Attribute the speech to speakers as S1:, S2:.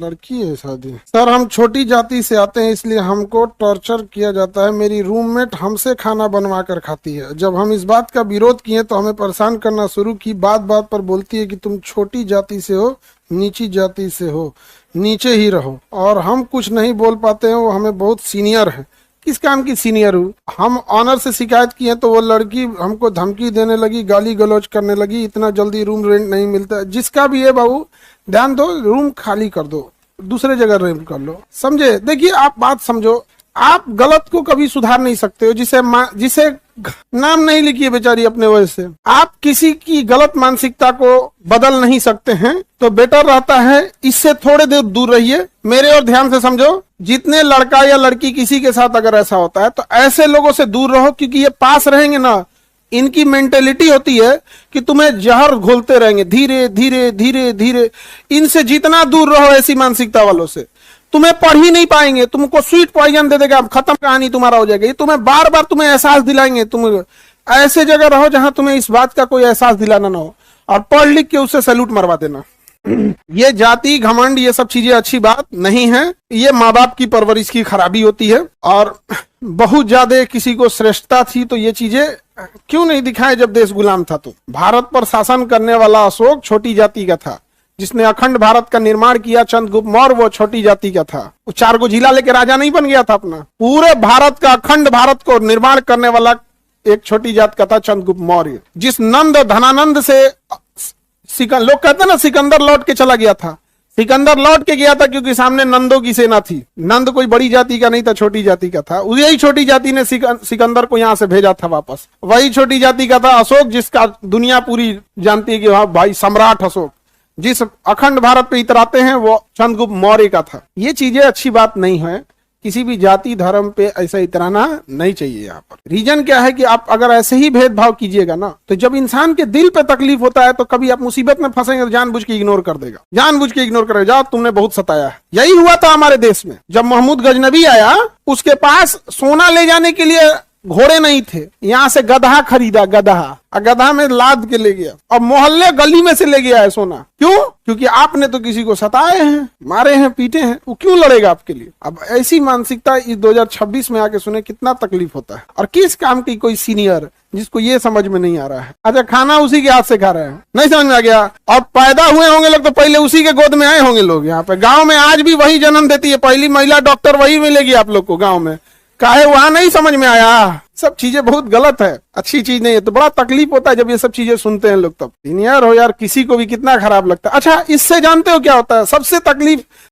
S1: लड़की है शादी। सर हम छोटी जाति से आते हैं इसलिए हमको टॉर्चर किया जाता है। मेरी रूममेट हमसे खाना बनवा कर खाती है। जब हम इस बात का विरोध किए तो हमें परेशान करना शुरू की। बात बात पर बोलती है कि तुम छोटी जाति से हो, नीची जाति से हो, नीचे ही रहो। और हम कुछ नहीं बोल पाते हैं। वो हमें बहुत सीनियर है। किस काम की सीनियर हूँ? हम ऑनर से शिकायत किए तो वो लड़की हमको धमकी देने लगी, गाली गलौज करने लगी। इतना जल्दी रूम रेंट नहीं मिलता है। जिसका भी है बाबू ध्यान दो, रूम खाली कर दो, दूसरे जगह रेंट कर लो। समझे? देखिए आप बात समझो, आप गलत को कभी सुधार नहीं सकते हो। जिसे नाम नहीं लिखी है बेचारी अपने वजह से, आप किसी की गलत मानसिकता को बदल नहीं सकते हैं। तो बेटर रहता है इससे थोड़े देर दूर रहिए। मेरे और ध्यान से समझो, जितने लड़का या लड़की किसी के साथ अगर ऐसा होता है तो ऐसे लोगों से दूर रहो, क्योंकि ये पास रहेंगे ना, इनकी मेंटेलिटी होती है कि तुम्हें जहर घोलते रहेंगे धीरे धीरे धीरे धीरे। इनसे जितना दूर रहो ऐसी मानसिकता वालों से, तुम्हें पढ़ ही नहीं पाएंगे। तुमको स्वीट पॉइजन दे देगा, खत्म कहानी तुम्हारा हो जाएगा। ये तुम्हें बार बार तुम्हें एहसास दिलाएंगे। तुम ऐसे जगह रहो जहां तुम्हें इस बात का कोई एहसास दिलाना ना हो, और पढ़ लिख के उससे सैल्यूट मरवा देना। ये जाति घमंड ये सब चीजें अच्छी बात नहीं है। ये माँ बाप की परवरिश की खराबी होती है। और बहुत ज्यादा किसी को श्रेष्ठता थी तो ये चीजें क्यों नहीं दिखाए जब देश गुलाम था। तो भारत पर शासन करने वाला अशोक छोटी जाति का था। जिसने अखंड भारत का निर्माण किया चंद्रगुप्त मौर्य, वो छोटी जाति का था। वो 4 गो जिला लेके राजा नहीं बन गया था अपना। पूरे भारत का अखंड भारत को निर्माण करने वाला एक छोटी जात का था चंद्रगुप्त मौर्य। जिस नंद धनानंद से लोग कहते हैं ना सिकंदर लौट के चला गया था। सिकंदर लौट के गया था क्योंकि सामने नंदों की सेना थी। नंद कोई बड़ी जाति का नहीं था, छोटी जाति का था। यही छोटी जाति ने सिकंदर को यहां से भेजा था वापस। वही छोटी जाति का था अशोक, जिसका दुनिया पूरी जानती है कि हाँ भाई सम्राट अशोक। जिस अखंड भारत पे इतराते हैं वो चंद्रगुप्त मौर्य का था। ये चीजें अच्छी बात नहीं है। किसी भी जाति धर्म पे ऐसा इतराना नहीं चाहिए। यहाँ पर रीजन क्या है कि आप अगर ऐसे ही भेदभाव कीजिएगा ना, तो जब इंसान के दिल पे तकलीफ होता है तो कभी आप मुसीबत में फंसेंगे तो जानबूझ के इग्नोर कर देगा, जानबूझ के इग्नोर करेगा। जाओ तुमने बहुत सताया है। यही हुआ था हमारे देश में। जब महमूद गजनबी आया, उसके पास सोना ले जाने के लिए घोड़े नहीं थे। यहाँ से गधा खरीदा, गधा, और गधा में लाद के ले गया और मोहल्ले गली में से ले गया है सोना। क्यों? क्योंकि आपने तो किसी को सताए हैं, मारे हैं, पीटे हैं। वो क्यों लड़ेगा आपके लिए? अब ऐसी मानसिकता इस 2026 में आके सुने कितना तकलीफ होता है। और किस काम की कोई सीनियर जिसको ये समझ में नहीं आ रहा है। अच्छा खाना उसी के हाथ से खा रहे हैं, नहीं समझ में आ गया। और पैदा हुए होंगे लोग तो पहले उसी के गोद में आए होंगे लोग। यहाँ पे गाँव में आज भी वही जन्म देती है। पहली महिला डॉक्टर वही मिलेगी आप लोग को गाँव में। काहे वहां नहीं समझ में आया? सब चीजें बहुत गलत है, अच्छी चीज नहीं है। तो बड़ा तकलीफ होता है जब ये सब चीजें सुनते हैं लोग। तब सीनियर हो यार, किसी को भी कितना खराब लगता है। अच्छा इससे जानते हो क्या होता है सबसे तकलीफ?